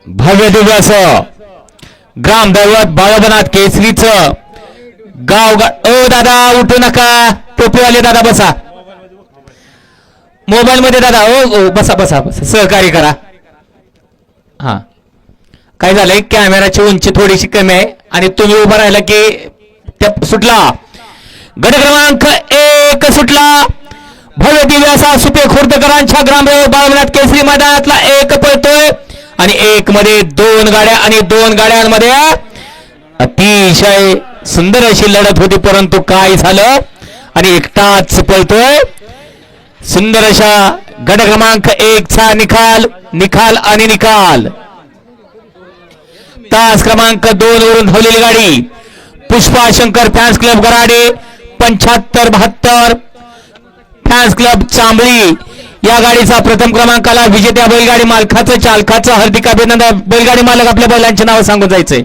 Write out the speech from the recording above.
भव्य दिव्य असं ग्रामदैवत बाळोबनाथ केसरीचं गाव ओ दादा उठू नका, टोपीवाले दादा बसा मोबाईल मध्ये दादा. ओ बसा बसा बसा, सहकार्य करा. हा काय झालंय, कॅमेराची उंची थोडीशी कमी आहे आणि तुम्ही उभा राहिला की त्या सुटला. गट क्रमांक 1 सुटला. भव्य दिव्य असा सुपे खुर्दकरांच्या ग्रामदेव बाळोबनाथ केसरी मैदानातला 1 पळतोय आणि 1 मध्ये 2 गाड्या आणि 2 गाड्यांमध्ये अतिशय सुंदर अशी लढत होती, परंतु काय झालं आणि एकटाच पळतोय. सुंदर अशा गट क्रमांक 1 चा निकाल आणि निकाल. तास क्रमांक 2 वरून धावलेली गाडी Pushpa Shankar fans club Garade 75-72 fans club Chambli या गाडीचा प्रथम क्रमांकाला विजेत्या बैलगाडी मालकाचं चालकाचं हार्दिक अभिनंदन. बैलगाडी मालक आपल्या बैलांचे नाव सांगून जायचंय.